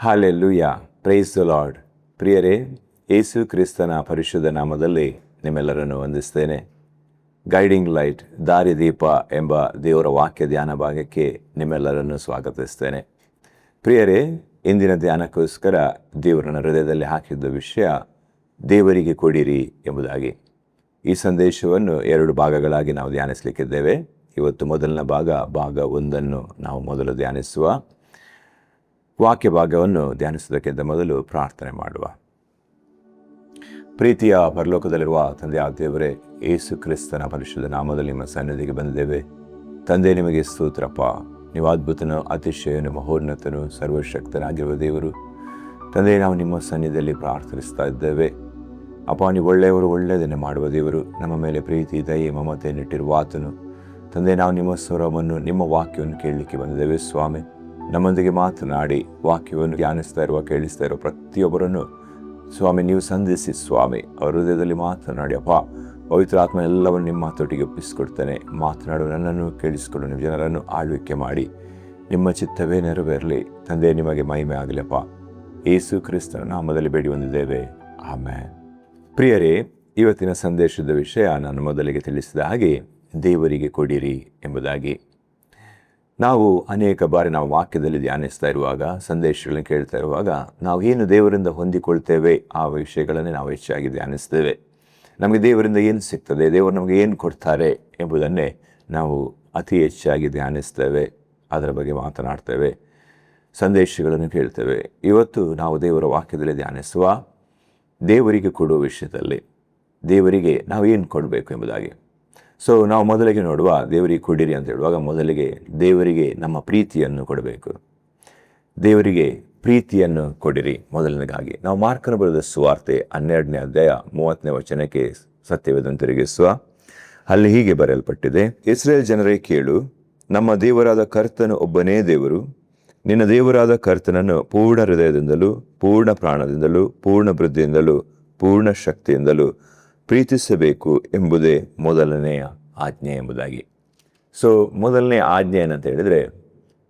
Hallelujah, praise the lord. ಪ್ರಿಯರೇ, ಯೇಸು ಕ್ರಿಸ್ತನ ಪರಿಶುದ್ಧ ನಾಮದಲ್ಲಿ ನಿಮ್ಮೆಲ್ಲರನ್ನು ವಂದಿಸ್ತೇನೆ. ಗೈಡಿಂಗ್ ಲೈಟ್, ದಾರಿದೀಪ ಎಂಬ ದೇವರ ವಾಕ್ಯ ಧ್ಯಾನ ಭಾಗಕ್ಕೆ ನಿಮ್ಮೆಲ್ಲರನ್ನು ಸ್ವಾಗತಿಸ್ತೇನೆ. ಪ್ರಿಯರೇ, ಇಂದಿನ ಧ್ಯಾನಕ್ಕೋಸ್ಕರ ದೇವರನ್ನ ಹೃದಯದಲ್ಲಿ ಹಾಕಿದ್ದ ವಿಷಯ ದೇವರಿಗೆ ಕೊಡಿರಿ ಎಂಬುದಾಗಿ. ಈ ಸಂದೇಶವನ್ನು 2 ಭಾಗಗಳಾಗಿ ನಾವು ಧ್ಯಾನಿಸಲಿಕ್ಕಿದ್ದೇವೆ. ಇವತ್ತು ಮೊದಲನೇ ಭಾಗ 1 ನಾವು ಮೊದಲು ಧ್ಯಾನಿಸುವ. ವಾಕ್ಯ ಭಾಗವನ್ನು ಧ್ಯಾನಿಸುವುದಕ್ಕಿಂತ ಮೊದಲು ಪ್ರಾರ್ಥನೆ ಮಾಡುವ. ಪ್ರೀತಿಯ ಪರಲೋಕದಲ್ಲಿರುವ ತಂದೆಯಾದ ದೇವರೇ, ಯೇಸು ಕ್ರಿಸ್ತನ ಪರಿಶುದ್ಧ ನಾಮದಲ್ಲಿ ನಿಮ್ಮ ಸನ್ನಿಧಿಗೆ ಬಂದಿದ್ದೇವೆ. ತಂದೆ, ನಿಮಗೆ ಸ್ತೋತ್ರಪ್ಪ. ನೀವು ಅದ್ಭುತನು, ಅತಿಶಯನು, ಮಹೋನ್ನತನು, ಸರ್ವಶಕ್ತನಾಗಿರುವ ದೇವರು. ತಂದೆ, ನಾವು ನಿಮ್ಮ ಸನ್ನಿಧಿಯಲ್ಲಿ ಪ್ರಾರ್ಥಿಸ್ತಾ ಇದ್ದೇವೆ. ಅಪ್ಪ, ನೀವು ಒಳ್ಳೆಯವರು, ಒಳ್ಳೆಯದನ್ನೇ ಮಾಡುವ ದೇವರು. ನಮ್ಮ ಮೇಲೆ ಪ್ರೀತಿ, ದಯೆ, ಮಮತೆ ನೆಟ್ಟಿರುವ ಆತನು. ತಂದೆ, ನಾವು ನಿಮ್ಮ ಸ್ವರವನ್ನು, ನಿಮ್ಮ ವಾಕ್ಯವನ್ನು ಕೇಳಲಿಕ್ಕೆ ಬಂದಿದ್ದೇವೆ ಸ್ವಾಮಿ. ನಮ್ಮೊಂದಿಗೆ ಮಾತನಾಡಿ ವಾಕ್ಯವನ್ನು ಧ್ಯಾನಿಸ್ತಾ ಇರುವ, ಕೇಳಿಸ್ತಾ ಇರುವ ಪ್ರತಿಯೊಬ್ಬರನ್ನು ಸ್ವಾಮಿ ನೀವು ಸಂಧಿಸಿ ಸ್ವಾಮಿ. ಅವರ ಹೃದಯದಲ್ಲಿ ಮಾತನಾಡಿ ಅಪ್ಪ. ಪವಿತ್ರ ಆತ್ಮ ಎಲ್ಲವನ್ನು ನಿಮ್ಮ ಮಾತೊಟ್ಟಿಗೆ ಒಪ್ಪಿಸಿಕೊಡ್ತೇನೆ. ಮಾತನಾಡು, ನನ್ನನ್ನು ಕೇಳಿಸಿಕೊಂಡು ನೀವು ಜನರನ್ನು ಆಳ್ವಿಕೆ ಮಾಡಿ ನಿಮ್ಮ ಚಿತ್ತವೇ ನೆರವೇರಲಿ. ತಂದೆ, ನಿಮಗೆ ಮಹಿಮೆ ಆಗಲಪ್ಪ. ಯೇಸು ಕ್ರಿಸ್ತನ ನಾಮದಲ್ಲಿ ಬೇಡಿ ಹೊಂದಿದ್ದೇವೆ, ಆಮೆನ್. ಪ್ರಿಯರೇ, ಇವತ್ತಿನ ಸಂದೇಶದ ವಿಷಯ ನಾನು ಮೊದಲಿಗೆ ತಿಳಿಸಿದ ಹಾಗೆ ದೇವರಿಗೆ ಕೊಡಿರಿ ಎಂಬುದಾಗಿ. ನಾವು ಅನೇಕ ಬಾರಿ ನಾವು ವಾಕ್ಯದಲ್ಲಿ ಧ್ಯಾನಿಸ್ತಾ ಇರುವಾಗ, ಸಂದೇಶಗಳನ್ನು ಕೇಳ್ತಾ ಇರುವಾಗ, ನಾವು ಏನು ದೇವರಿಂದ ಹೊಂದಿಕೊಳ್ತೇವೆ ಆ ವಿಷಯಗಳನ್ನೇ ನಾವು ಹೆಚ್ಚಾಗಿ ಧ್ಯಾನಿಸ್ತೇವೆ. ನಮಗೆ ದೇವರಿಂದ ಏನು ಸಿಗ್ತದೆ, ದೇವರು ನಮಗೆ ಏನು ಕೊಡ್ತಾರೆ ಎಂಬುದನ್ನೇ ನಾವು ಅತಿ ಹೆಚ್ಚಾಗಿ ಧ್ಯಾನಿಸ್ತೇವೆ. ಅದರ ಬಗ್ಗೆ ಮಾತನಾಡ್ತೇವೆ, ಸಂದೇಶಗಳನ್ನು ಕೇಳ್ತೇವೆ. ಇವತ್ತು ನಾವು ದೇವರ ವಾಕ್ಯದಲ್ಲಿ ಧ್ಯಾನಿಸುವ ದೇವರಿಗೆ ಕೊಡುವ ವಿಷಯದಲ್ಲಿ, ದೇವರಿಗೆ ನಾವು ಏನು ಕೊಡಬೇಕು ಎಂಬುದಾಗಿ. ನಾವು ಮೊದಲಿಗೆ ನೋಡುವ ದೇವರಿಗೆ ಕೊಡಿರಿ ಅಂತ ಹೇಳುವಾಗ, ಮೊದಲಿಗೆ ದೇವರಿಗೆ ನಮ್ಮ ಪ್ರೀತಿಯನ್ನು ಕೊಡಬೇಕು. ದೇವರಿಗೆ ಪ್ರೀತಿಯನ್ನು ಕೊಡಿರಿ. ಮೊದಲನೇದಾಗಿ ನಾವು ಮಾರ್ಕನ ಬರೆದ ಸುವಾರ್ತೆ 12ನೇ ಅಧ್ಯಾಯ 30ನೇ ವಚನಕ್ಕೆ ಸತ್ಯವೇದವನ್ನು ತಿರುಗಿಸುವ. ಅಲ್ಲಿ ಹೀಗೆ ಬರೆಯಲ್ಪಟ್ಟಿದೆ: ಇಸ್ರಾಯೇಲ್ ಜನರೇ ಕೇಳು, ನಮ್ಮ ದೇವರಾದ ಕರ್ತನು ಒಬ್ಬನೇ ದೇವರು. ನಿನ್ನ ದೇವರಾದ ಕರ್ತನನ್ನು ಪೂರ್ಣ ಹೃದಯದಿಂದಲೂ, ಪೂರ್ಣ ಪ್ರಾಣದಿಂದಲೂ, ಪೂರ್ಣ ಬುದ್ಧಿಯಿಂದಲೂ, ಪೂರ್ಣ ಶಕ್ತಿಯಿಂದಲೂ ಪ್ರೀತಿಸಬೇಕು ಎಂಬುದೇ ಮೊದಲನೆಯ ಆಜ್ಞೆ ಎಂಬುದಾಗಿ. ಮೊದಲನೇ ಆಜ್ಞೆ ಏನಂತ ಹೇಳಿದರೆ,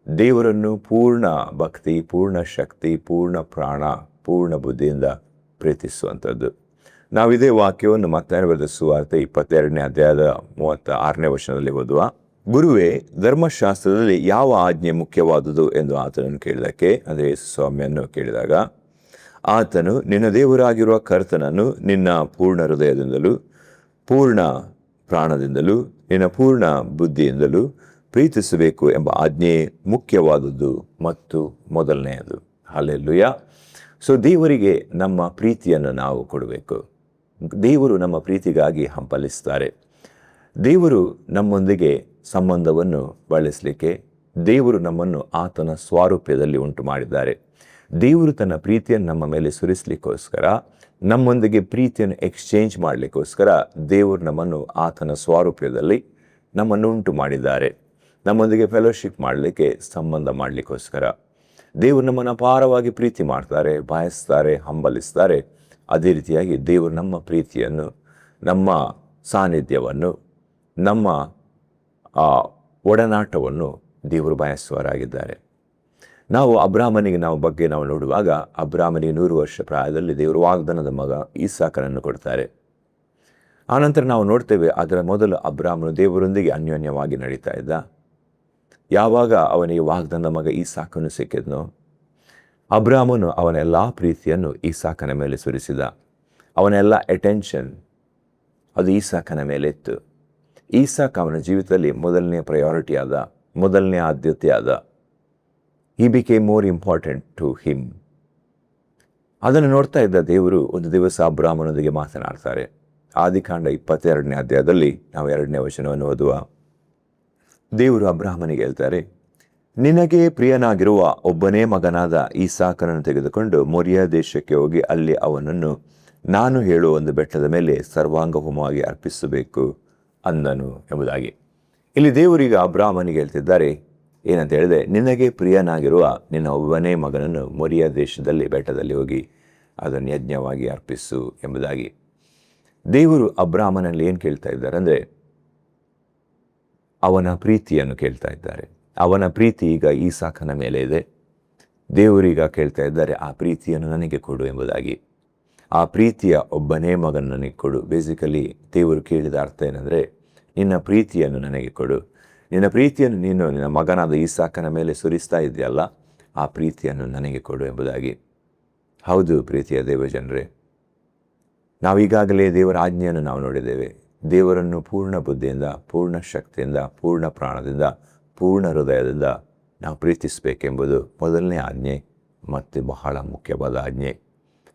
ದೇವರನ್ನು ಪೂರ್ಣ ಭಕ್ತಿ, ಪೂರ್ಣ ಶಕ್ತಿ, ಪೂರ್ಣ ಪ್ರಾಣ, ಪೂರ್ಣ ಬುದ್ಧಿಯಿಂದ ಪ್ರೀತಿಸುವಂಥದ್ದು. ನಾವು ಇದೇ ವಾಕ್ಯವನ್ನು ಮತ್ತಾಯನ ಬರೆದ ಸುವಾರ್ತೆ 22ನೇ ಅಧ್ಯಾಯದ 36ನೇ ವಚನದಲ್ಲಿ ಓದುವ. ಗುರುವೇ, ಧರ್ಮಶಾಸ್ತ್ರದಲ್ಲಿ ಯಾವ ಆಜ್ಞೆ ಮುಖ್ಯವಾದುದು ಎಂದು ಆತನನ್ನು ಕೇಳಿದಕ್ಕೆ, ಅದೇ ಸ್ವಾಮಿಯನ್ನು ಕೇಳಿದಾಗ, ಆತನು ನಿನ್ನ ದೇವರಾಗಿರುವ ಕರ್ತನನ್ನು ನಿನ್ನ ಪೂರ್ಣ ಹೃದಯದಿಂದಲೂ, ಪೂರ್ಣ ಪ್ರಾಣದಿಂದಲೂ, ನಿನ್ನ ಪೂರ್ಣ ಬುದ್ಧಿಯಿಂದಲೂ ಪ್ರೀತಿಸಬೇಕು ಎಂಬ ಆಜ್ಞೆ ಮುಖ್ಯವಾದದ್ದು ಮತ್ತು ಮೊದಲನೆಯದು. ಹಲ್ಲೆಲೂಯಾ. ದೇವರಿಗೆ ನಮ್ಮ ಪ್ರೀತಿಯನ್ನು ನಾವು ಕೊಡಬೇಕು. ದೇವರು ನಮ್ಮ ಪ್ರೀತಿಗಾಗಿ ಹಂಬಲಿಸ್ತಾರೆ. ದೇವರು ನಮ್ಮೊಂದಿಗೆ ಸಂಬಂಧವನ್ನು ಬಳಸಲಿಕ್ಕೆ ದೇವರು ನಮ್ಮನ್ನು ಆತನ ಸ್ವಾರೂಪ್ಯದಲ್ಲಿ ಉಂಟು ಮಾಡಿದ್ದಾರೆ. ದೇವರು ತನ್ನ ಪ್ರೀತಿಯನ್ನು ನಮ್ಮ ಮೇಲೆ ಸುರಿಸಲಿಕ್ಕೋಸ್ಕರ, ನಮ್ಮೊಂದಿಗೆ ಪ್ರೀತಿಯನ್ನು ಎಕ್ಸ್ಚೇಂಜ್ ಮಾಡಲಿಕ್ಕೋಸ್ಕರ ದೇವರು ನಮ್ಮನ್ನು ಆತನ ಸ್ವಾರೂಪ್ಯದಲ್ಲಿ ನಮ್ಮನ್ನು ಉಂಟು ಮಾಡಿದ್ದಾರೆ. ನಮ್ಮೊಂದಿಗೆ ಫೆಲೋಶಿಪ್ ಮಾಡಲಿಕ್ಕೆ, ಸಂಬಂಧ ಮಾಡಲಿಕ್ಕೋಸ್ಕರ ದೇವರು ನಮ್ಮನ್ನು ಅಪಾರವಾಗಿ ಪ್ರೀತಿ ಮಾಡ್ತಾರೆ, ಬಯಸ್ತಾರೆ, ಹಂಬಲಿಸ್ತಾರೆ. ಅದೇ ರೀತಿಯಾಗಿ ದೇವರು ನಮ್ಮ ಪ್ರೀತಿಯನ್ನು, ನಮ್ಮ ಸಾನ್ನಿಧ್ಯವನ್ನು, ನಮ್ಮ ಒಡನಾಟವನ್ನು ದೇವರು ಬಯಸುವರಾಗಿದ್ದಾರೆ. ನಾವು ಅಬ್ರಾಮನಿಗೆ ಬಗ್ಗೆ ನಾವು ನೋಡುವಾಗ, ಅಬ್ರಾಮನಿಗೆ 100 ವರ್ಷ ಪ್ರಾಯದಲ್ಲಿ ದೇವರು ವಾಗ್ದಾನದ ಮಗ ಇಸಾಕನನ್ನು ಕೊಡ್ತಾರೆ. ಆನಂತರ ನಾವು ನೋಡ್ತೇವೆ, ಅದರ ಮೊದಲು ಅಬ್ರಾಮನು ದೇವರೊಂದಿಗೆ ಅನ್ಯೋನ್ಯವಾಗಿ ನಡೀತಾ ಇದ್ದ. ಯಾವಾಗ ಅವನಿಗೆ ವಾಗ್ದಾನದ ಮಗ ಇಸಾಕನು ಸಿಕ್ಕಿದ್ನೋ, ಅಬ್ರಾಮನು ಅವನ ಎಲ್ಲ ಪ್ರೀತಿಯನ್ನು ಇಸಾಕನ ಮೇಲೆ ಸುರಿಸಿದ. ಅವನೆಲ್ಲ ಅಟೆನ್ಷನ್ ಅದು ಇಸಾಕನ ಮೇಲೆ ಇತ್ತು. ಇಸಾಕ ಅವನ ಜೀವಿತದಲ್ಲಿ ಮೊದಲನೇ ಪ್ರಯಾರಿಟಿ ಆದ, ಮೊದಲನೇ ಆದ್ಯತೆ ಆದ. He became more important to him. ಅದನ್ನು ನೋಡ್ತಾ ಇದ್ದ ದೇವರು ಒಂದು ದಿವಸ ಅಬ್ರಾಮನೊಂದಿಗೆ ಮಾತನಾಡ್ತಾರೆ. ಆದಿಕಾಂಡ 22ನೇ ಅಧ್ಯಾಯದಲ್ಲಿ ನಾವು 2ನೇ ವಚನವನ್ನು ಓದುವ. ದೇವರು ಅಬ್ರಾಮನಿಗೆ ಹೇಳ್ತಾರೆ, ನಿನಗೆ ಪ್ರಿಯನಾಗಿರುವ ಒಬ್ಬನೇ ಮಗನಾದ ಇಸಾಕನನ್ನು ತೆಗೆದುಕೊಂಡು ಮೊರಿಯಾ ದೇಶಕ್ಕೆ ಹೋಗಿ ಅಲ್ಲಿ ಅವನನ್ನು ನಾನು ಹೇಳುವ ಒಂದು ಬೆಟ್ಟದ ಮೇಲೆ ಸರ್ವಾಂಗ ಹೋಮವಾಗಿ ಅರ್ಪಿಸಬೇಕು ಅಂದನು ಎಂಬುದಾಗಿ. ಇಲ್ಲಿ ದೇವರೀಗ ಅಬ್ರಾಮನಿಗೆ ಹೇಳ್ತಿದ್ದಾರೆ ಏನಂತ ಹೇಳಿದೆ, ನಿನಗೆ ಪ್ರಿಯನಾಗಿರುವ ನಿನ್ನ ಒಬ್ಬನೇ ಮಗನನ್ನು ಮೊರಿಯಾ ದೇಶದಲ್ಲಿ ಬೆಟ್ಟದಲ್ಲಿ ಹೋಗಿ ಅದನ್ನು ಯಜ್ಞವಾಗಿ ಅರ್ಪಿಸು ಎಂಬುದಾಗಿ. ದೇವರು ಅಬ್ರಾಮನಲ್ಲಿ ಏನು ಕೇಳ್ತಾ ಇದ್ದಾರೆ ಅಂದರೆ, ಅವನ ಪ್ರೀತಿಯನ್ನು ಕೇಳ್ತಾ ಇದ್ದಾರೆ. ಅವನ ಪ್ರೀತಿ ಈಗ ಇಸಾಕನ ಮೇಲೆ ಇದೆ. ದೇವರೀಗ ಕೇಳ್ತಾ ಇದ್ದಾರೆ, ಆ ಪ್ರೀತಿಯನ್ನು ನನಗೆ ಕೊಡು ಎಂಬುದಾಗಿ. ಆ ಪ್ರೀತಿಯ ಒಬ್ಬನೇ ಮಗನ ನನಗೆ ಕೊಡು. ಬೇಸಿಕಲಿ ದೇವರು ಕೇಳಿದ ಅರ್ಥ ಏನಂದರೆ, ನಿನ್ನ ಪ್ರೀತಿಯನ್ನು ನನಗೆ ಕೊಡು. ನಿನ್ನ ಪ್ರೀತಿಯನ್ನು ನೀನು ನಿನ್ನ ಮಗನಾದ ಈಸಾಕನ ಮೇಲೆ ಸುರಿಸ್ತಾ ಇದೆಯಲ್ಲ, ಆ ಪ್ರೀತಿಯನ್ನು ನನಗೆ ಕೊಡು ಎಂಬುದಾಗಿ. ಹೌದು ಪ್ರೀತಿಯ ದೇವಜನರೇ, ನಾವೀಗಾಗಲೇ ದೇವರ ಆಜ್ಞೆಯನ್ನು ನಾವು ನೋಡಿದ್ದೇವೆ. ದೇವರನ್ನು ಪೂರ್ಣ ಬುದ್ಧಿಯಿಂದ, ಪೂರ್ಣ ಶಕ್ತಿಯಿಂದ, ಪೂರ್ಣ ಪ್ರಾಣದಿಂದ, ಪೂರ್ಣ ಹೃದಯದಿಂದ ನಾವು ಪ್ರೀತಿಸಬೇಕೆಂಬುದು ಮೊದಲನೇ ಆಜ್ಞೆ ಮತ್ತು ಬಹಳ ಮುಖ್ಯವಾದ ಆಜ್ಞೆ.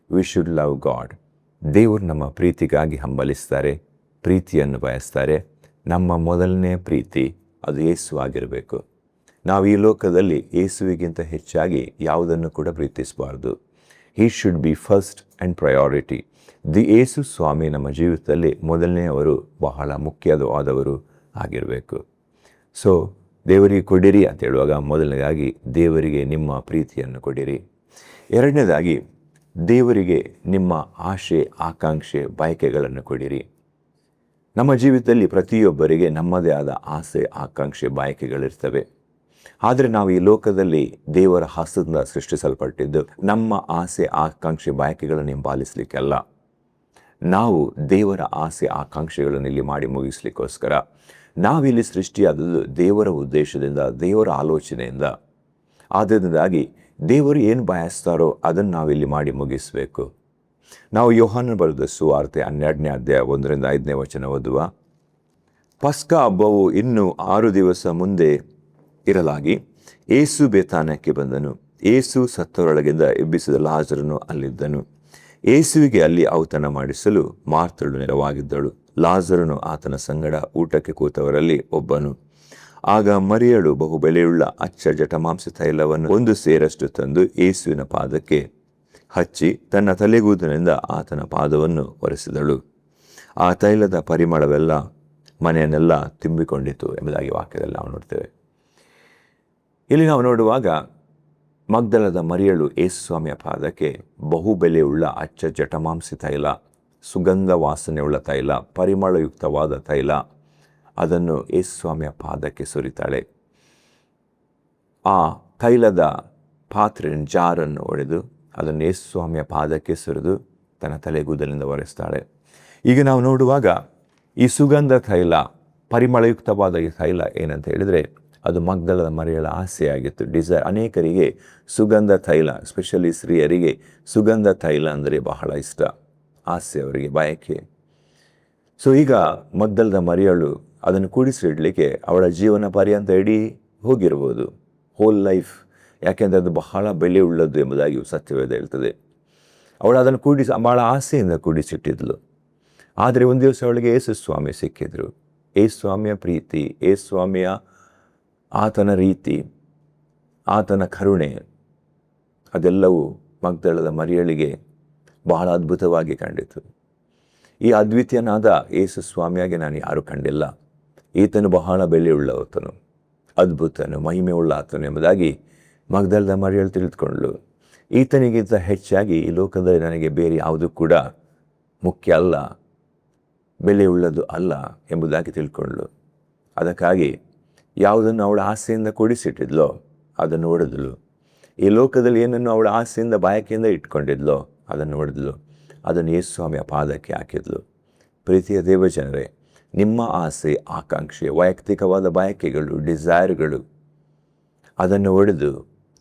We should love god. ದೇವರು ನಮ್ಮ ಪ್ರೀತಿಗಾಗಿ ಹಂಬಲಿಸ್ತಾರೆ, ಪ್ರೀತಿಯನ್ನು ಬಯಸ್ತಾರೆ. ನಮ್ಮ ಮೊದಲನೇ ಪ್ರೀತಿ ಅದು ಯೇಸು ಆಗಿರಬೇಕು. ನಾವು ಈ ಲೋಕದಲ್ಲಿ ಯೇಸುವಿಗಿಂತ ಹೆಚ್ಚಾಗಿ ಯಾವುದನ್ನು ಕೂಡ ಪ್ರೀತಿಸಬಾರ್ದು. He should be first and priority. Yesu Swami ನಮ್ಮ ಜೀವಿತದಲ್ಲಿ ಮೊದಲನೆಯವರು, ಬಹಳ ಮುಖ್ಯವಾದವರು ಆಗಿರಬೇಕು. ಸೊ ದೇವರಿಗೆ ಕೊಡಿರಿ ಅಂತ ಹೇಳುವಾಗ, ಮೊದಲನೇದಾಗಿ ದೇವರಿಗೆ ನಿಮ್ಮ ಪ್ರೀತಿಯನ್ನು ಕೊಡಿರಿ. ಎರಡನೇದಾಗಿ ದೇವರಿಗೆ ನಿಮ್ಮ ಆಶೆ, ಆಕಾಂಕ್ಷೆ, ಬಯಕೆಗಳನ್ನು ಕೊಡಿರಿ. ನಮ್ಮ ಜೀವಿತದಲ್ಲಿ ಪ್ರತಿಯೊಬ್ಬರಿಗೆ ನಮ್ಮದೇ ಆದ ಆಸೆ, ಆಕಾಂಕ್ಷೆ, ಬಯಕೆಗಳಿರ್ತವೆ. ಆದರೆ ನಾವು ಈ ಲೋಕದಲ್ಲಿ ದೇವರ ಹಸ್ತದಿಂದ ಸೃಷ್ಟಿಸಲ್ಪಟ್ಟಿದ್ದು ನಮ್ಮ ಆಸೆ, ಆಕಾಂಕ್ಷೆ, ಬಯಕೆಗಳನ್ನು ಹಿಂಬಾಲಿಸಲಿಕ್ಕೆಲ್ಲ. ನಾವು ದೇವರ ಆಸೆ, ಆಕಾಂಕ್ಷೆಗಳನ್ನು ಇಲ್ಲಿ ಮಾಡಿ ಮುಗಿಸ್ಲಿಕ್ಕೋಸ್ಕರ. ನಾವಿಲ್ಲಿ ಸೃಷ್ಟಿಯಾದದ್ದು ದೇವರ ಉದ್ದೇಶದಿಂದ, ದೇವರ ಆಲೋಚನೆಯಿಂದ. ಆದ್ದರಿಂದಾಗಿ ದೇವರು ಏನು ಬಯಸ್ತಾರೋ ಅದನ್ನು ನಾವಿಲ್ಲಿ ಮಾಡಿ ಮುಗಿಸಬೇಕು. ನಾವು ಯೋಹಾನನ ಬರೆದ ಸುವಾರ್ತೆ 12ನೇ ಅಧ್ಯಾಯ 1-5 ವಚನ ಓದುವ. ಪಸ್ಕ ಹಬ್ಬವು ಇನ್ನೂ 6 ದಿವಸ ಮುಂದೆ ಇರಲಾಗಿ ಏಸು ಬೇತಾನ್ಯಕ್ಕೆ ಬಂದನು. ಏಸು ಸತ್ತವರೊಳಗಿಂದ ಎಬ್ಬಿಸಿದ ಲಾಜರನು ಅಲ್ಲಿದ್ದನು. ಏಸುವಿಗೆ ಅಲ್ಲಿ ಔತಣ ಮಾಡಿಸಲು ಮಾರ್ತಳು ನೆರವಾಗಿದ್ದಳು. ಲಾಜರನು ಆತನ ಸಂಗಡ ಊಟಕ್ಕೆ ಕೂತವರಲ್ಲಿ ಒಬ್ಬನು. ಆಗ ಮರಿಯಳು ಬಹು ಬೆಲೆಯುಳ್ಳ ಅಚ್ಚ ಜಟಮಾಂಸ ತೈಲವನ್ನು 1 ಸೇರಷ್ಟು ತಂದು ಏಸುವಿನ ಪಾದಕ್ಕೆ ಹಚ್ಚಿ ತನ್ನ ತಲೆಗೂದಲಿನಿಂದ ಆತನ ಪಾದವನ್ನು ಒರೆಸಿದಳು. ಆ ತೈಲದ ಪರಿಮಳವೆಲ್ಲ ಮನೆಯನ್ನೆಲ್ಲ ತುಂಬಿಕೊಂಡಿತು ಎಂಬುದಾಗಿ ವಾಕ್ಯದಲ್ಲಿ ನಾವು ನೋಡ್ತೇವೆ. ಇಲ್ಲಿ ನಾವು ನೋಡುವಾಗ ಮಗ್ದಲದ ಮರಿಯಳು ಯೇಸು ಸ್ವಾಮಿಯ ಪಾದಕ್ಕೆ ಬಹು ಬೆಲೆಯುಳ್ಳ ಅಚ್ಚ ಜಟಮಾಂಸಿ ತೈಲ, ಸುಗಂಧ ವಾಸನೆಯುಳ್ಳ ತೈಲ, ಪರಿಮಳಯುಕ್ತವಾದ ತೈಲ, ಅದನ್ನು ಯೇಸು ಸ್ವಾಮಿಯ ಪಾದಕ್ಕೆ ಸುರಿತಾಳೆ. ಆ ತೈಲದ ಪಾತ್ರೆ, ಜಾರನ್ನು ಒಡೆದು ಅದನ್ನು ಯೇಸು ಸ್ವಾಮಿಯ ಪಾದಕ್ಕೆ ಸುರಿದು ತನ್ನ ತಲೆಗೂದಲಿನಿಂದ ಒರೆಸ್ತಾಳೆ. ಈಗ ನಾವು ನೋಡುವಾಗ ಈ ಸುಗಂಧ ತೈಲ, ಪರಿಮಳಯುಕ್ತವಾದ ಈ ತೈಲ ಏನಂತ ಹೇಳಿದರೆ, ಅದು ಮಗ್ದಲದ ಮರಿಯಳ ಆಸೆಯಾಗಿತ್ತು, ಡಿಸೈರ್. ಅನೇಕರಿಗೆ ಸುಗಂಧ ತೈಲ, ಎಸ್ಪೆಷಲಿ ಸ್ತ್ರೀಯರಿಗೆ ಸುಗಂಧ ತೈಲ ಅಂದರೆ ಬಹಳ ಇಷ್ಟ, ಆಸೆ, ಅವರಿಗೆ ಬಯಕೆ. ಸೊ ಈಗ ಮಗ್ದಲದ ಮರಿಯಳು ಅದನ್ನು ಕೂಡಿಸಿಡಲಿಕ್ಕೆ ಅವಳ ಜೀವನ ಪರ್ಯಂತ ಇಡೀ ಹೋಗಿರ್ಬೋದು, ಹೋಲ್ ಲೈಫ್. ಯಾಕೆಂದರೆ ಅದು ಬಹಳ ಬೆಲೆ ಉಳ್ಳದ್ದು ಎಂಬುದಾಗಿ ಸತ್ಯವೇದ ಹೇಳ್ತದೆ. ಅವಳು ಅದನ್ನು ಭಾಳ ಆಸೆಯಿಂದ ಕೂಡಿಸಿಟ್ಟಿದ್ಲು. ಆದರೆ ಒಂದು ದಿವಸ ಅವಳಿಗೆ ಯೇಸು ಸ್ವಾಮಿ ಸಿಕ್ಕಿದ್ರು. ಯೇಸು ಸ್ವಾಮಿಯ ಪ್ರೀತಿ, ಯೇಸು ಸ್ವಾಮಿಯ ಆತನ ರೀತಿ, ಆತನ ಕರುಣೆ, ಅದೆಲ್ಲವೂ ಮಗ್ದಲದ ಮರಿಯಳಿಗೆ ಬಹಳ ಅದ್ಭುತವಾಗಿ ಕಂಡಿತು. ಈ ಅದ್ವಿತೀಯನಾದ ಯೇಸು ಸ್ವಾಮಿಯಾಗಿ ನಾನು ಯಾರೂ ಕಂಡಿಲ್ಲ. ಈತನು ಬಹಳ ಬೆಲೆಯುಳ್ಳವತನು, ಅದ್ಭುತನು, ಮಹಿಮೆ ಉಳ್ಳ ಆತನು ಎಂಬುದಾಗಿ ಮಗ್ದಲದ ಮರಿಯಳು ತಿಳಿದುಕೊಂಡಳು. ಈತನಿಗಿಂತ ಹೆಚ್ಚಾಗಿ ಈ ಲೋಕದಲ್ಲಿ ನನಗೆ ಬೇರೆ ಯಾವುದೂ ಕೂಡ ಮುಖ್ಯ ಅಲ್ಲ, ಬೆಲೆಯುಳ್ಳದು ಅಲ್ಲ ಎಂಬುದಾಗಿ ತಿಳ್ಕೊಂಡಳು. ಅದಕ್ಕಾಗಿ ಯಾವುದನ್ನು ಅವಳ ಆಸೆಯಿಂದ ಕೂಡಿಸಿಟ್ಟಿದ್ಲೋ ಅದನ್ನು ಒಡೆದಳು. ಈ ಲೋಕದಲ್ಲಿ ಏನನ್ನು ಅವಳ ಆಸೆಯಿಂದ ಬಯಕೆಯಿಂದ ಇಟ್ಕೊಂಡಿದ್ಲೋ ಅದನ್ನು ಒಡೆದಳು. ಅದನ್ನು ಯೇಸು ಸ್ವಾಮಿಯ ಪಾದಕ್ಕೆ ಹಾಕಿದ್ಲು. ಪ್ರೀತಿಯ ದೇವಜನರೇ, ನಿಮ್ಮ ಆಸೆ, ಆಕಾಂಕ್ಷೆ, ವೈಯಕ್ತಿಕವಾದ ಬಯಕೆಗಳು, ಡಿಸೈರ್ಗಳು, ಅದನ್ನು ಒಡೆದು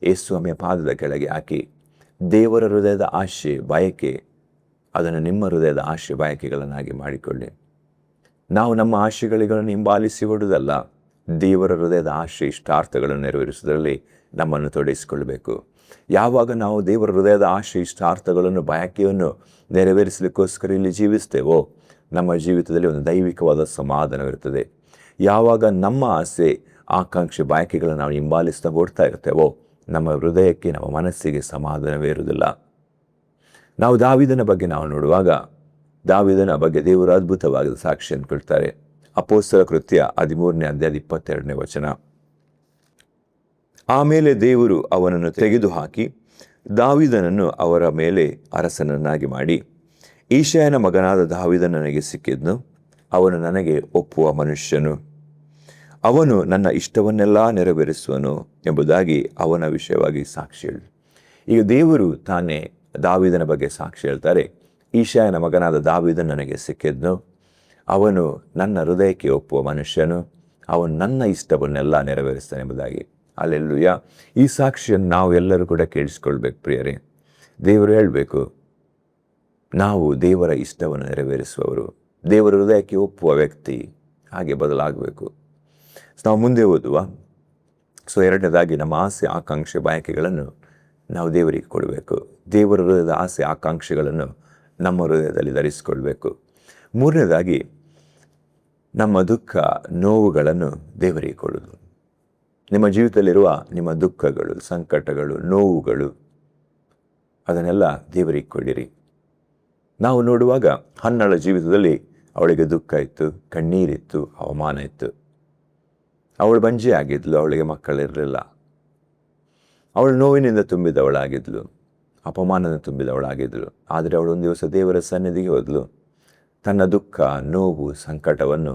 ಯೇಸು ಸ್ವಾಮಿಯ ಪಾದದ ಕೆಳಗೆ ಹಾಕಿ ದೇವರ ಹೃದಯದ ಆಶೆ, ಬಯಕೆ, ಅದನ್ನು ನಿಮ್ಮ ಹೃದಯದ ಆಶೆ, ಬಯಕೆಗಳನ್ನಾಗಿ ಮಾಡಿಕೊಳ್ಳಿ. ನಾವು ನಮ್ಮ ಆಶೆಗಳನ್ನು ಹಿಂಬಾಲಿಸಿ ಹೊಡುವುದಲ್ಲ, ದೇವರ ಹೃದಯದ ಆಶೆ, ಇಷ್ಟಾರ್ಥಗಳನ್ನು ನೆರವೇರಿಸುವುದರಲ್ಲಿ ನಮ್ಮನ್ನು ತೊಡಗಿಸಿಕೊಳ್ಳಬೇಕು. ಯಾವಾಗ ನಾವು ದೇವರ ಹೃದಯದ ಆಶೆ, ಇಷ್ಟಾರ್ಥಗಳನ್ನು, ಬಯಕೆಯನ್ನು ನೆರವೇರಿಸಲಿಕ್ಕೋಸ್ಕರ ಇಲ್ಲಿ ಜೀವಿಸ್ತೇವೋ ನಮ್ಮ ಜೀವಿತದಲ್ಲಿ ಒಂದು ದೈವಿಕವಾದ ಸಮಾಧಾನವಿರುತ್ತದೆ. ಯಾವಾಗ ನಮ್ಮ ಆಸೆ, ಆಕಾಂಕ್ಷೆ, ಬಯಕೆಗಳನ್ನು ನಾವು ಹಿಂಬಾಲಿಸ್ತಾ ಓಡ್ತಾ ಇರ್ತೇವೋ ನಮ್ಮ ಹೃದಯಕ್ಕೆ, ನಮ್ಮ ಮನಸ್ಸಿಗೆ ಸಮಾಧಾನವೇ ಇರುವುದಿಲ್ಲ. ನಾವು ದಾವೀದನ ಬಗ್ಗೆ ನಾವು ನೋಡುವಾಗ, ದಾವೀದನ ಬಗ್ಗೆ ದೇವರು ಅದ್ಭುತವಾದ ಸಾಕ್ಷಿಯನ್ನು ಕೊಡ್ತಾರೆ. ಅಪೊಸ್ತಲ ಕೃತ್ಯ 13ನೇ ಅಧ್ಯಾಯ 22ನೇ ವಚನ. ಆಮೇಲೆ ದೇವರು ಅವನನ್ನು ತೆಗೆದುಹಾಕಿ ದಾವೀದನನ್ನು ಅವರ ಮೇಲೆ ಅರಸನನ್ನಾಗಿ ಮಾಡಿ, ಈಶಾಯನ ಮಗನಾದ ದಾವೀದನ ನನಗೆ ಸಿಕ್ಕಿದ್ನು. ಅವನು ನನಗೆ ಒಪ್ಪುವ ಮನುಷ್ಯನು, ಅವನು ನನ್ನ ಇಷ್ಟವನ್ನೆಲ್ಲ ನೆರವೇರಿಸುವನು ಎಂಬುದಾಗಿ ಅವನ ವಿಷಯವಾಗಿ ಸಾಕ್ಷಿ ಹೇಳಿ. ಈಗ ದೇವರು ತಾನೇ ದಾವೀದನ ಬಗ್ಗೆ ಸಾಕ್ಷಿ ಹೇಳ್ತಾರೆ, ಈಶಾಯನ ಮಗನಾದ ದಾವೀದನು ನನಗೆ ಸಿಕ್ಕಿದ್ನು, ಅವನು ನನ್ನ ಹೃದಯಕ್ಕೆ ಒಪ್ಪುವ ಮನುಷ್ಯನು, ಅವನು ನನ್ನ ಇಷ್ಟವನ್ನೆಲ್ಲ ನೆರವೇರಿಸ್ತಾನೆ ಎಂಬುದಾಗಿ. ಅಲ್ಲೆಲ್ಲೂಯ್ಯ. ಈ ಸಾಕ್ಷಿಯನ್ನು ನಾವು ಎಲ್ಲರೂ ಕೂಡ ಕೇಳಿಸ್ಕೊಳ್ಬೇಕು ಪ್ರಿಯರೇ. ದೇವರು ಹೇಳಬೇಕು, ನಾವು ದೇವರ ಇಷ್ಟವನ್ನು ನೆರವೇರಿಸುವವರು, ದೇವರ ಹೃದಯಕ್ಕೆ ಒಪ್ಪುವ ವ್ಯಕ್ತಿ, ಹಾಗೆ ಬದಲಾಗಬೇಕು. ನಾವು ಮುಂದೆ ಓದುವ. ಎರಡನೇದಾಗಿ ನಮ್ಮ ಆಸೆ ಆಕಾಂಕ್ಷೆ ಬಯಕೆಗಳನ್ನು ನಾವು ದೇವರಿಗೆ ಕೊಡಬೇಕು. ದೇವರ ಹೃದಯದ ಆಸೆ ಆಕಾಂಕ್ಷೆಗಳನ್ನು ನಮ್ಮ ಹೃದಯದಲ್ಲಿ ಧರಿಸಿಕೊಳ್ಬೇಕು. ಮೂರನೇದಾಗಿ ನಮ್ಮ ದುಃಖ ನೋವುಗಳನ್ನು ದೇವರಿಗೆ ಕೊಡೋದು. ನಿಮ್ಮ ಜೀವಿತದಲ್ಲಿರುವ ನಿಮ್ಮ ದುಃಖಗಳು, ಸಂಕಟಗಳು, ನೋವುಗಳು, ಅದನ್ನೆಲ್ಲ ದೇವರಿಗೆ ಕೊಡಿರಿ. ನಾವು ನೋಡುವಾಗ ಹನ್ನಳ ಜೀವಿತದಲ್ಲಿ ಅವಳಿಗೆ ದುಃಖ ಇತ್ತು, ಕಣ್ಣೀರಿತ್ತು, ಅವಮಾನ ಇತ್ತು. ಅವಳು ಬಂಜೆ ಆಗಿದ್ಲು, ಅವಳಿಗೆ ಮಕ್ಕಳಿರಲಿಲ್ಲ. ಅವಳು ನೋವಿನಿಂದ ತುಂಬಿದವಳಾಗಿದ್ಲು, ಅಪಮಾನದ ತುಂಬಿದವಳಾಗಿದ್ಲು. ಆದರೆ ಅವಳು ಒಂದು ದಿವಸ ದೇವರ ಸನ್ನಿಧಿಗೆ ಹೋದ್ಲು. ತನ್ನ ದುಃಖ, ನೋವು, ಸಂಕಟವನ್ನು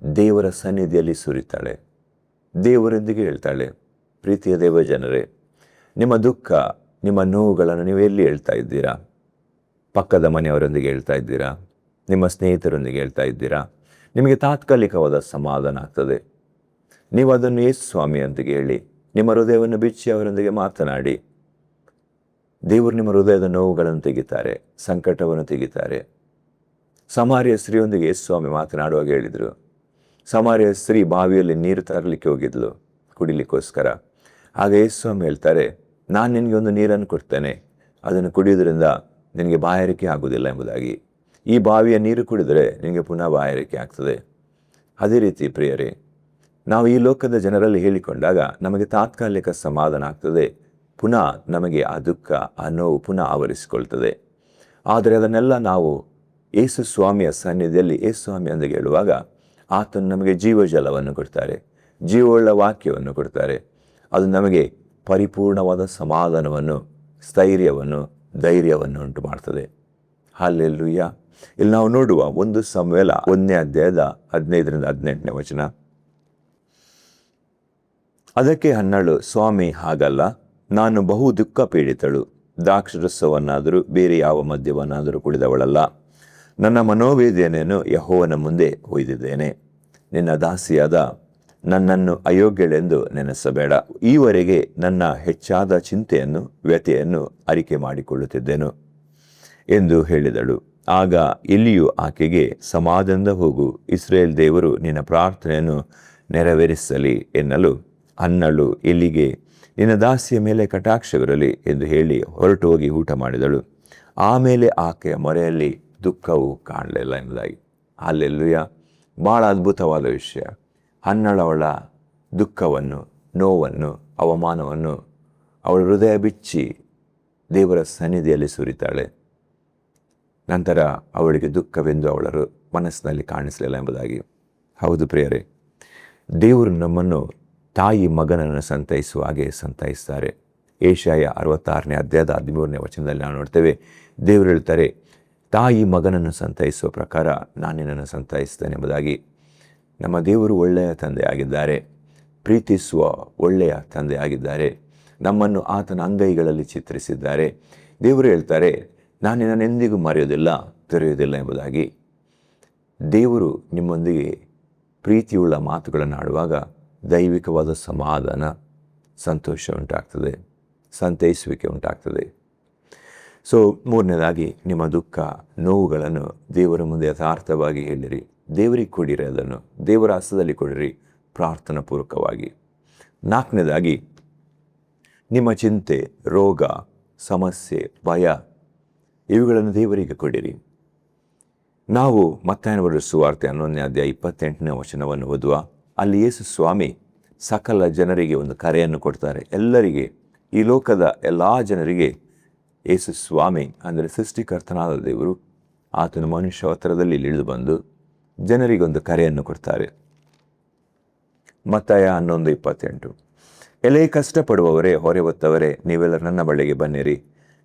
ದೇವರ ಸನ್ನಿಧಿಯಲ್ಲಿ ಸುರಿತಾಳೆ. ದೇವರೊಂದಿಗೆ ಹೇಳ್ತಾಳೆ, ಪ್ರೀತಿಯ ದೇವ ಜನರೇ, ನಿಮ್ಮ ದುಃಖ, ನಿಮ್ಮ ನೋವುಗಳನ್ನು ನೀವು ಎಲ್ಲಿ ಹೇಳ್ತಾ ಇದ್ದೀರಾ? ಪಕ್ಕದ ಮನೆಯವರೊಂದಿಗೆ ಹೇಳ್ತಾ ಇದ್ದೀರಾ? ನಿಮ್ಮ ಸ್ನೇಹಿತರೊಂದಿಗೆ ಹೇಳ್ತಾ ಇದ್ದೀರಾ? ನಿಮಗೆ ತಾತ್ಕಾಲಿಕವಾದ ಸಮಾಧಾನ ಆಗ್ತದೆ. ನೀವು ಅದನ್ನು ಯೇಸು ಸ್ವಾಮಿಯೊಂದಿಗೆ ಹೇಳಿ, ನಿಮ್ಮ ಹೃದಯವನ್ನು ಬಿಚ್ಚಿ ಅವರೊಂದಿಗೆ ಮಾತನಾಡಿ. ದೇವರು ನಿಮ್ಮ ಹೃದಯದ ನೋವುಗಳನ್ನು ತೆಗಿತಾರೆ, ಸಂಕಟವನ್ನು ತೆಗಿತಾರೆ. ಸಮಾರ್ಯ ಸ್ತ್ರೀಯೊಂದಿಗೆ ಯೇಸು ಸ್ವಾಮಿ ಮಾತನಾಡುವಾಗ ಹೇಳಿದರು, ಸಮಾರ್ಯ ಸ್ತ್ರೀ ಬಾವಿಯಲ್ಲಿ ನೀರು ತರಲಿಕ್ಕೆ ಹೋಗಿದ್ಲು ಕುಡಿಲಿಕ್ಕೋಸ್ಕರ. ಆಗ ಯೇಸು ಸ್ವಾಮಿ ಹೇಳ್ತಾರೆ, ನಾನು ನಿನಗೆ ಒಂದು ನೀರನ್ನು ಕೊಡ್ತೇನೆ, ಅದನ್ನು ಕುಡಿಯೋದ್ರಿಂದ ನಿನಗೆ ಬಾಯಾರಿಕೆ ಆಗುವುದಿಲ್ಲ ಎಂಬುದಾಗಿ. ಈ ಬಾವಿಯ ನೀರು ಕುಡಿದರೆ ನಿನಗೆ ಪುನಃ ಬಾಯಾರಿಕೆ ಆಗ್ತದೆ. ಅದೇ ರೀತಿ ಪ್ರಿಯರೇ, ನಾವು ಈ ಲೋಕದ ಜನರಲ್ಲಿ ಹೇಳಿಕೊಂಡಾಗ ನಮಗೆ ತಾತ್ಕಾಲಿಕ ಸಮಾಧಾನ ಆಗ್ತದೆ, ಪುನಃ ನಮಗೆ ಆ ದುಃಖ, ಆ ನೋವು ಪುನಃ ಆವರಿಸಿಕೊಳ್ತದೆ. ಆದರೆ ಅದನ್ನೆಲ್ಲ ನಾವು ಯೇಸು ಸ್ವಾಮಿಯ ಸನ್ನಿಧಿಯಲ್ಲಿ ಯೇಸು ಸ್ವಾಮಿಯೊಂದಿಗೆ ಹೇಳುವಾಗ ಆತನು ನಮಗೆ ಜೀವಜಲವನ್ನು ಕೊಡ್ತಾರೆ, ಜೀವವುಳ್ಳ ವಾಕ್ಯವನ್ನು ಕೊಡ್ತಾರೆ. ಅದು ನಮಗೆ ಪರಿಪೂರ್ಣವಾದ ಸಮಾಧಾನವನ್ನು, ಸ್ಥೈರ್ಯವನ್ನು, ಧೈರ್ಯವನ್ನು ಉಂಟು ಮಾಡ್ತದೆ. ಹಲ್ಲೆಲೂಯಾ. ಇಲ್ಲಿ ನಾವು ನೋಡುವ 1 ಸಮುವೇಲ 1ನೇ ಅಧ್ಯಾಯದ 15-18 ವಚನ. ಅದಕ್ಕೆ ಹನ್ನಳು, ಸ್ವಾಮಿ ಹಾಗಲ್ಲ, ನಾನು ಬಹು ದುಃಖ ಪೀಡಿತಳು, ದ್ರಾಕ್ಷರಸವನ್ನಾದರೂ ಬೇರೆ ಯಾವ ಮದ್ಯವನ್ನಾದರೂ ಕುಡಿದವಳಲ್ಲ. ನನ್ನ ಮನೋವೇದನೆಯನ್ನು ಯೆಹೋವನ ಮುಂದೆ ಒಯ್ದಿದ್ದೇನೆ. ನಿನ್ನ ದಾಸಿಯಾದ ನನ್ನನ್ನು ಅಯೋಗ್ಯಳೆಂದು ನೆನೆಸಬೇಡ. ಈವರೆಗೆ ನನ್ನ ಹೆಚ್ಚಾದ ಚಿಂತೆಯನ್ನು, ವ್ಯಥೆಯನ್ನು ಅರಿಕೆ ಮಾಡಿಕೊಳ್ಳುತ್ತಿದ್ದೆನು ಎಂದು ಹೇಳಿದಳು. ಆಗ ಎಲಿಯು ಆಕೆಗೆ, ಸಮಾಧಾನದಿಂದ ಹೋಗು, ಇಸ್ರಾಯೇಲ್ ದೇವರು ನಿನ್ನ ಪ್ರಾರ್ಥನೆಯನ್ನು ನೆರವೇರಿಸಲಿ ಎನ್ನಲು, ಹನ್ನಳು ಎಲಿಗೆ, ನಿನ್ನ ದಾಸಿಯ ಮೇಲೆ ಕಟಾಕ್ಷವಿರಲಿ ಎಂದು ಹೇಳಿ ಹೊರಟು ಹೋಗಿ ಊಟ ಮಾಡಿದಳು. ಆಮೇಲೆ ಆಕೆಯ ಮೊರೆಯಲ್ಲಿ ದುಃಖವು ಕಾಣಲಿಲ್ಲ ಎಂಬುದಾಗಿ. ಹಲ್ಲೆಲೂಯ. ಭಾಳ ಅದ್ಭುತವಾದ ವಿಷಯ. ಹನ್ನಳವಳ ದುಃಖವನ್ನು, ನೋವನ್ನು, ಅವಮಾನವನ್ನು ಅವಳ ಹೃದಯ ಬಿಚ್ಚಿ ದೇವರ ಸನ್ನಿಧಿಯಲ್ಲಿ ಸುರಿತಾಳೆ. ನಂತರ ಅವಳಿಗೆ ದುಃಖವೆಂದು ಅವಳ ಮನಸ್ಸಿನಲ್ಲಿ ಕಾಣಿಸಲಿಲ್ಲ ಎಂಬುದಾಗಿ. ಹೌದು ಪ್ರಿಯರೇ, ದೇವರು ನಮ್ಮನ್ನು ತಾಯಿ ಮಗನನ್ನು ಸಂತೈಸುವ ಹಾಗೆ ಸಂತೈಸ್ತಾರೆ. ಏಷಾಯ 66ನೇ ಅಧ್ಯಾಯದ 13ನೇ ವಚನದಲ್ಲಿ ನಾವು ನೋಡ್ತೇವೆ, ದೇವರು ಹೇಳ್ತಾರೆ, ತಾಯಿ ಮಗನನ್ನು ಸಂತೈಸುವ ಪ್ರಕಾರ ನಾನು ನಿನ್ನನ್ನು ಸಂತೈಸ್ತೇನೆ ಎಂಬುದಾಗಿ. ನಮ್ಮ ದೇವರು ಒಳ್ಳೆಯ ತಂದೆಯಾಗಿದ್ದಾರೆ, ಪ್ರೀತಿಸುವ ಒಳ್ಳೆಯ ತಂದೆಯಾಗಿದ್ದಾರೆ. ನಮ್ಮನ್ನು ಆತನ ಅಂಗೈಗಳಲ್ಲಿ ಚಿತ್ರಿಸಿದ್ದಾರೆ. ದೇವರು ಹೇಳ್ತಾರೆ, ನಾನು ನಿನ್ನನ್ನು ಎಂದಿಗೂ ಮರೆಯೋದಿಲ್ಲ, ತೊರೆಯೋದಿಲ್ಲ ಎಂಬುದಾಗಿ. ದೇವರು ನಿಮ್ಮೊಂದಿಗೆ ಪ್ರೀತಿಯುಳ್ಳ ಮಾತುಗಳನ್ನು ಆಡುವಾಗ ದೈವಿಕವಾದ ಸಮಾಧಾನ, ಸಂತೋಷ ಉಂಟಾಗ್ತದೆ, ಸಂತೈಸುವಿಕೆ ಉಂಟಾಗ್ತದೆ. ಮೂರನೇದಾಗಿ, ನಿಮ್ಮ ದುಃಖ, ನೋವುಗಳನ್ನು ದೇವರ ಮುಂದೆ ಯಥಾರ್ಥವಾಗಿ ಹೇಳಿರಿ. ದೇವರಿಗೆ ಕೊಡಿರಿ, ಅದನ್ನು ದೇವರ ಹಸ್ತದಲ್ಲಿ ಕೊಡಿರಿ ಪ್ರಾರ್ಥನಾ ಪೂರ್ವಕವಾಗಿ. ನಾಲ್ಕನೇದಾಗಿ, ನಿಮ್ಮ ಚಿಂತೆ, ರೋಗ, ಸಮಸ್ಯೆ, ಭಯ ಇವುಗಳನ್ನು ದೇವರಿಗೆ ಕೊಡಿರಿ. ನಾವು ಮತ್ತಾಯನ ಬರೆದ ಸುವಾರ್ತೆ 11ನೇ ಅಧ್ಯಾಯ 28ನೇ ವಚನವನ್ನು ಓದುವ. ಅಲ್ಲಿ ಯೇಸು ಸ್ವಾಮಿ ಸಕಲ ಜನರಿಗೆ ಒಂದು ಕರೆಯನ್ನು ಕೊಡ್ತಾರೆ. ಎಲ್ಲರಿಗೆ, ಈ ಲೋಕದ ಎಲ್ಲ ಜನರಿಗೆ ಯೇಸು ಸ್ವಾಮಿ ಅಂದರೆ ಸೃಷ್ಟಿಕರ್ತನಾದ ದೇವರು, ಆತನು ಮನುಷ್ಯ ಅವತಾರದಲ್ಲಿ ಇಳಿದು ಬಂದು ಜನರಿಗೊಂದು ಕರೆಯನ್ನು ಕೊಡ್ತಾರೆ. ಮತ್ತಾಯ 11:28, ಎಲೆ ಕಷ್ಟಪಡುವವರೇ, ಹೊರೆ ಹೊತ್ತವರೇ, ನೀವೆಲ್ಲರೂ ನನ್ನ ಬಳಿಗೆ ಬನ್ನಿರಿ,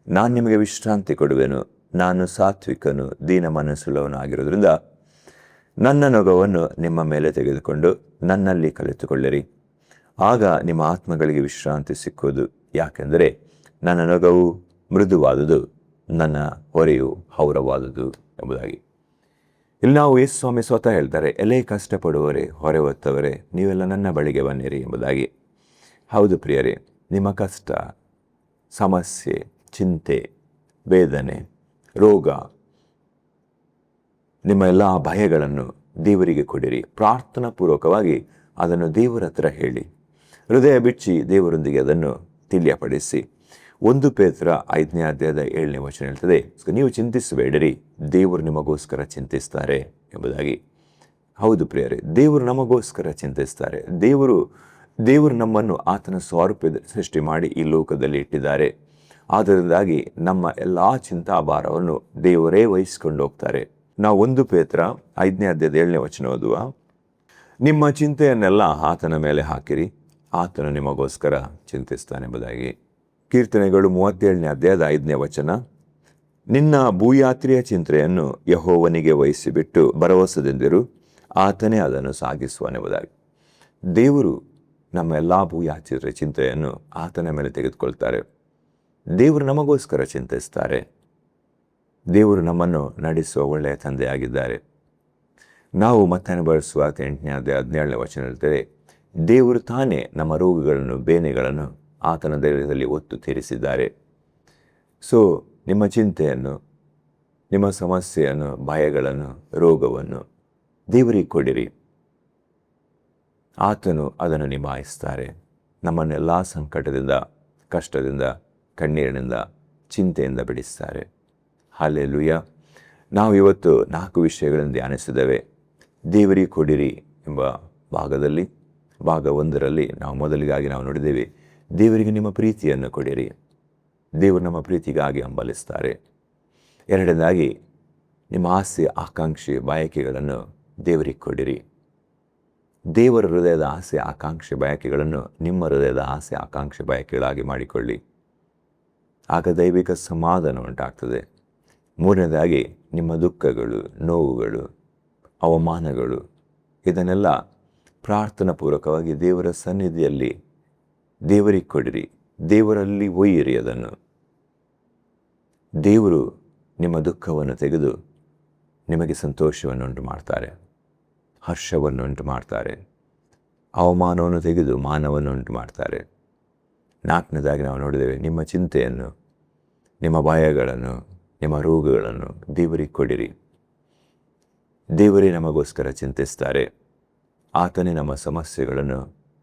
ನಾನು ನಿಮಗೆ ವಿಶ್ರಾಂತಿ ಕೊಡುವೆನು. ನಾನು ಸಾತ್ವಿಕನು, ದೀನ ಮನಸ್ಸುಳ್ಳವನು ಆಗಿರೋದ್ರಿಂದ ನನ್ನ ನೊಗವನ್ನು ನಿಮ್ಮ ಮೇಲೆ ತೆಗೆದುಕೊಂಡು ನನ್ನಲ್ಲಿ ಕಲಿತುಕೊಳ್ಳಿರಿ. ಆಗ ನಿಮ್ಮ ಆತ್ಮಗಳಿಗೆ ವಿಶ್ರಾಂತಿ ಸಿಕ್ಕುವುದು. ಯಾಕೆಂದರೆ ನನ್ನ ನೊಗವು ಮೃದುವಾದುದು, ನನ್ನ ಹೊರೆಯು ಹೌರವಾದುದು ಎಂಬುದಾಗಿ. ಇಲ್ಲಿ ನಾವು ಯೇಸು ಸ್ವಾಮಿ ಸ್ವತಃ ಹೇಳ್ತಾರೆ, ಎಲೆ ಕಷ್ಟಪಡುವವರೇ, ಹೊರೆ ಹೊತ್ತವರೇ, ನೀವೆಲ್ಲ ನನ್ನ ಬಳಿಗೆ ಬನ್ನಿರಿ ಎಂಬುದಾಗಿ. ಹೌದು ಪ್ರಿಯರೇ, ನಿಮ್ಮ ಕಷ್ಟ, ಸಮಸ್ಯೆ, ಚಿಂತೆ, ವೇದನೆ, ರೋಗ, ನಿಮ್ಮ ಎಲ್ಲ ಭಯಗಳನ್ನು ದೇವರಿಗೆ ಕೊಡಿರಿ. ಪ್ರಾರ್ಥನಾ ಪೂರ್ವಕವಾಗಿ ಅದನ್ನು ದೇವರ ಹತ್ರ ಹೇಳಿ, ಹೃದಯ ಬಿಚ್ಚಿ ದೇವರೊಂದಿಗೆ ಅದನ್ನು ತಿಳಿಯಪಡಿಸಿ. 1 ಪೇತ್ರ 5ನೇ ಅಧ್ಯಾಯದ 7ನೇ ವಚನ ಹೇಳ್ತದೆ, ನೀವು ಚಿಂತಿಸಬೇಡಿರಿ, ದೇವರು ನಿಮಗೋಸ್ಕರ ಚಿಂತಿಸ್ತಾರೆ ಎಂಬುದಾಗಿ. ಹೌದು ಪ್ರಿಯರೇ, ದೇವರು ನಮಗೋಸ್ಕರ ಚಿಂತಿಸ್ತಾರೆ. ದೇವರು ನಮ್ಮನ್ನು ಆತನ ಸ್ವರೂಪದ ಸೃಷ್ಟಿ ಮಾಡಿ ಈ ಲೋಕದಲ್ಲಿ ಇಟ್ಟಿದ್ದಾರೆ. ಆದ್ದರಿಂದಾಗಿ ನಮ್ಮ ಎಲ್ಲ ಚಿಂತಾಭಾರವನ್ನು ದೇವರೇ ವಹಿಸಿಕೊಂಡು ಹೋಗ್ತಾರೆ. ನಾವು 1 ಪೇತ್ರ 5ನೇ ಅಧ್ಯಾಯದ 7ನೇ ವಚನ ಓದುವ, ನಿಮ್ಮ ಚಿಂತೆಯನ್ನೆಲ್ಲ ಆತನ ಮೇಲೆ ಹಾಕಿರಿ, ಆತನು ನಿಮಗೋಸ್ಕರ ಚಿಂತಿಸ್ತಾನೆ ಎಂಬುದಾಗಿ. ಕೀರ್ತನೆಗಳು 37ನೇ ಅಧ್ಯಾಯದ 5ನೇ ವಚನ, ನಿನ್ನ ಭೂಯಾತ್ರೆಯ ಚಿಂತೆಯನ್ನು ಯೆಹೋವನಿಗೆ ವಹಿಸಿಬಿಟ್ಟು ಭರವಸೆದಿಂದಿರು, ಆತನೇ ಅದನ್ನು ಸಾಗಿಸುವನೆಂಬುದಾಗಿ. ದೇವರು ನಮ್ಮ ಎಲ್ಲ ಭೂಯಾತ್ರೆಯ ಚಿಂತೆಯನ್ನು ಆತನ ಮೇಲೆ ತೆಗೆದುಕೊಳ್ತಾರೆ. ದೇವರು ನಮಗೋಸ್ಕರ ಚಿಂತಿಸ್ತಾರೆ. ದೇವರು ನಮ್ಮನ್ನು ನಡೆಸುವ ಒಳ್ಳೆಯ ತಂದೆಯಾಗಿದ್ದಾರೆ. ನಾವು ಮತ್ತೆ ಬಳಸುವ 8ನೇ ಅಧ್ಯಾಯ 17ನೇ ವಚನ ಹೇಳ್ತೇವೆ, ದೇವರು ತಾನೇ ನಮ್ಮ ರೋಗಗಳನ್ನು, ಬೇನೆಗಳನ್ನು ಆತನ ಧೈರ್ಯದಲ್ಲಿ ಒತ್ತು ತೀರಿಸಿದ್ದಾರೆ. ಸೊ ನಿಮ್ಮ ಚಿಂತೆಯನ್ನು, ನಿಮ್ಮ ಸಮಸ್ಯೆಯನ್ನು, ಭಯಗಳನ್ನು, ರೋಗವನ್ನು ದೇವರಿಗೆ ಕೊಡಿರಿ. ಆತನು ಅದನ್ನು ನಿಭಾಯಿಸ್ತಾರೆ. ನಮ್ಮನ್ನೆಲ್ಲ ಸಂಕಟದಿಂದ, ಕಷ್ಟದಿಂದ, ಕಣ್ಣೀರಿನಿಂದ, ಚಿಂತೆಯಿಂದ ಬಿಡಿಸ್ತಾರೆ. ಹಲ್ಲೆಲೂಯ. ನಾವು ಇವತ್ತು 4 ವಿಷಯಗಳನ್ನು ಧ್ಯಾನಿಸಿದ್ದೇವೆ. ದೇವರಿಗೆ ಕೊಡಿರಿ ಎಂಬ ಭಾಗದಲ್ಲಿ, ಭಾಗ 1ರಲ್ಲಿ ನಾವು ಮೊದಲಿಗಾಗಿ ನಾವು ನೋಡಿದ್ದೇವೆ, ದೇವರಿಗೆ ನಿಮ್ಮ ಪ್ರೀತಿಯನ್ನು ಕೊಡಿರಿ. ದೇವರು ನಮ್ಮ ಪ್ರೀತಿಗಾಗಿ ಹಂಬಲಿಸ್ತಾರೆ. 2ನೇದಾಗಿ, ನಿಮ್ಮ ಆಸೆ, ಆಕಾಂಕ್ಷೆ, ಬಯಕೆಗಳನ್ನು ದೇವರಿಗೆ ಕೊಡಿರಿ. ದೇವರ ಹೃದಯದ ಆಸೆ, ಆಕಾಂಕ್ಷೆ, ಬಯಕೆಗಳನ್ನು ನಿಮ್ಮ ಹೃದಯದ ಆಸೆ, ಆಕಾಂಕ್ಷೆ, ಬಯಕೆಗಳಾಗಿ ಮಾಡಿಕೊಳ್ಳಿ. ಆಗ ದೈವಿಕ ಸಮಾಧಾನ ಉಂಟಾಗ್ತದೆ. 3ನೇದಾಗಿ, ನಿಮ್ಮ ದುಃಖಗಳು, ನೋವುಗಳು, ಅವಮಾನಗಳು, ಇದನ್ನೆಲ್ಲ ಪ್ರಾರ್ಥನಾ ಪೂರ್ವಕವಾಗಿ ದೇವರ ಸನ್ನಿಧಿಯಲ್ಲಿ ದೇವರಿಗೆ ಕೊಡಿರಿ. ದೇವರಲ್ಲಿ ಒಯ್ಯಿರಿ ಅದನ್ನು. ದೇವರು ನಿಮ್ಮ ದುಃಖವನ್ನು ತೆಗೆದು ನಿಮಗೆ ಸಂತೋಷವನ್ನು ಉಂಟು ಮಾಡ್ತಾರೆ, ಹರ್ಷವನ್ನು ಉಂಟು ಮಾಡ್ತಾರೆ. ಅವಮಾನವನ್ನು ತೆಗೆದು ಮಾನವನ್ನು ಉಂಟು ಮಾಡ್ತಾರೆ. 4ನೇದಾಗಿ ನಾವು ನೋಡಿದ್ದೇವೆ, ನಿಮ್ಮ ಚಿಂತೆಯನ್ನು, ನಿಮ್ಮ ಭಯಗಳನ್ನು, ನಿಮ್ಮ ರೋಗಗಳನ್ನು ದೇವರಿಗೆ ಕೊಡಿರಿ. ದೇವರೇ ನಮಗೋಸ್ಕರ ಚಿಂತಿಸ್ತಾರೆ. ಆತನೇ ನಮ್ಮ ಸಮಸ್ಯೆಗಳನ್ನು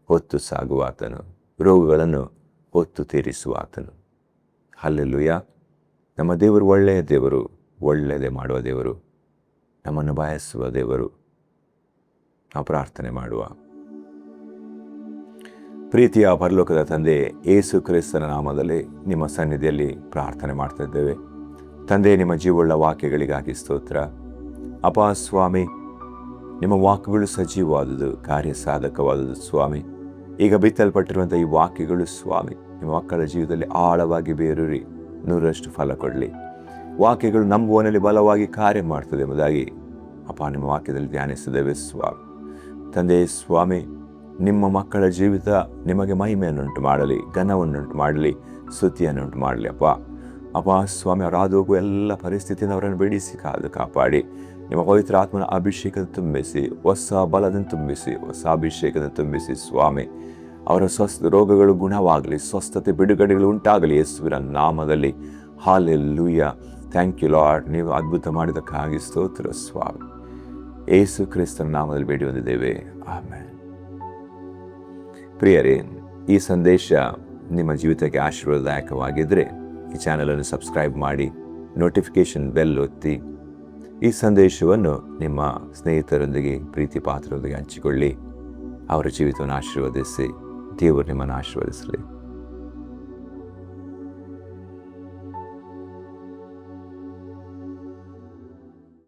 ಹೊತ್ತು ಸಾಗುವ ಆತನು, ರೋಗಗಳನ್ನು ಹೊತ್ತು ತೀರಿಸುವ ಆತನು. ಹಲ್ಲೆಲೂಯ. ನಮ್ಮ ದೇವರು ಒಳ್ಳೆಯ ದೇವರು, ಒಳ್ಳೆಯದೇ ಮಾಡುವ ದೇವರು, ನಮ್ಮನ್ನು ಬಯಸುವ ದೇವರು. ನಾವು ಪ್ರಾರ್ಥನೆ ಮಾಡುವ. ಪ್ರೀತಿಯ ಪರಲೋಕದ ತಂದೆ, ಯೇಸು ಕ್ರಿಸ್ತನ ನಾಮದಲ್ಲಿ ನಿಮ್ಮ ಸನ್ನಿಧಿಯಲ್ಲಿ ಪ್ರಾರ್ಥನೆ ಮಾಡ್ತಾ ಇದ್ದೇವೆ. ತಂದೆ, ನಿಮ್ಮ ಜೀವವುಳ್ಳ ವಾಕ್ಯಗಳಿಗಾಗಿ ಸ್ತೋತ್ರ. ಅಪ್ಪ ಸ್ವಾಮಿ, ನಿಮ್ಮ ವಾಕ್ಯಗಳು ಸಜೀವವಾದುದು, ಕಾರ್ಯಸಾಧಕವಾದುದು ಸ್ವಾಮಿ. ಈಗ ಬಿತ್ತಲ್ಪಟ್ಟಿರುವಂಥ ಈ ವಾಕ್ಯಗಳು ಸ್ವಾಮಿ, ನಿಮ್ಮ ಮಕ್ಕಳ ಜೀವಿತದಲ್ಲಿ ಆಳವಾಗಿ ಬೇರೂರಿ 100ರಷ್ಟು ಫಲ ಕೊಡಲಿ. ವಾಕ್ಯಗಳು ನಂಬುವನಲ್ಲಿ ಬಲವಾಗಿ ಕಾರ್ಯ ಮಾಡ್ತದೆ ಎಂಬುದಾಗಿ ಅಪ್ಪ ನಿಮ್ಮ ವಾಕ್ಯದಲ್ಲಿ ಧ್ಯಾನಿಸಿದ್ದೇವೆ ಸ್ವಾಮಿ. ತಂದೆ ಸ್ವಾಮಿ, ನಿಮ್ಮ ಮಕ್ಕಳ ಜೀವಿತ ನಿಮಗೆ ಮಹಿಮೆಯನ್ನುಂಟು ಮಾಡಲಿ, ಘನವನ್ನುಂಟು ಮಾಡಲಿ, ಸ್ತುತಿಯನ್ನುಂಟು ಮಾಡಲಿ. ಅಪ್ಪ ಸ್ವಾಮಿ, ಅವರಾದ ಹೋಗುವ ಎಲ್ಲ ಪರಿಸ್ಥಿತಿಯಿಂದ ಅವರನ್ನು ಬಿಡಿಸಿ ಕಾಪಾಡಿ ನಿಮ್ಮ ಪವಿತ್ರ ಆತ್ಮನ ಅಭಿಷೇಕದ ತುಂಬಿಸಿ, ಹೊಸ ಬಲದಿಂದ ತುಂಬಿಸಿ, ಹೊಸ ಅಭಿಷೇಕದ ತುಂಬಿಸಿ ಸ್ವಾಮಿ. ಅವರ ರೋಗಗಳು ಗುಣವಾಗಲಿ, ಸ್ವಸ್ಥತೆ ಬಿಡುಗಡೆಗಳು ಉಂಟಾಗಲಿ ಯೇಸುವಿನ ನಾಮದಲ್ಲಿ. ಹಾಲೆಲೂಯಾ. Thank you Lord. ನೀವು ಅದ್ಭುತ ಮಾಡಿದ್ದಕ್ಕಾಗಿ ಸ್ತೋತ್ರ ಸ್ವಾಮಿ. ಯೇಸು ಕ್ರಿಸ್ತನ ನಾಮದಲ್ಲಿ ಬೇಡಿ ಹೊಂದಿದ್ದೇವೆ, ಆಮೆನ್. ಪ್ರಿಯರೇ, ಈ ಸಂದೇಶ ನಿಮ್ಮ ಜೀವಿತಕ್ಕೆ ಆಶೀರ್ವಾದದಾಯಕವಾಗಿದ್ದರೆ ಈ ಚಾನಲನ್ನು ಸಬ್ಸ್ಕ್ರೈಬ್ ಮಾಡಿ, ನೋಟಿಫಿಕೇಷನ್ ಬೆಲ್ ಒತ್ತಿ. ಈ ಸಂದೇಶವನ್ನು ನಿಮ್ಮ ಸ್ನೇಹಿತರೊಂದಿಗೆ, ಪ್ರೀತಿ ಪಾತ್ರರೊಂದಿಗೆ ಹಂಚಿಕೊಳ್ಳಿ. ಅವರ ಜೀವಿತವನ್ನು ಆಶೀರ್ವದಿಸಿ. ದೇವರು ನಿಮ್ಮನ್ನು ಆಶೀರ್ವದಿಸಲಿ.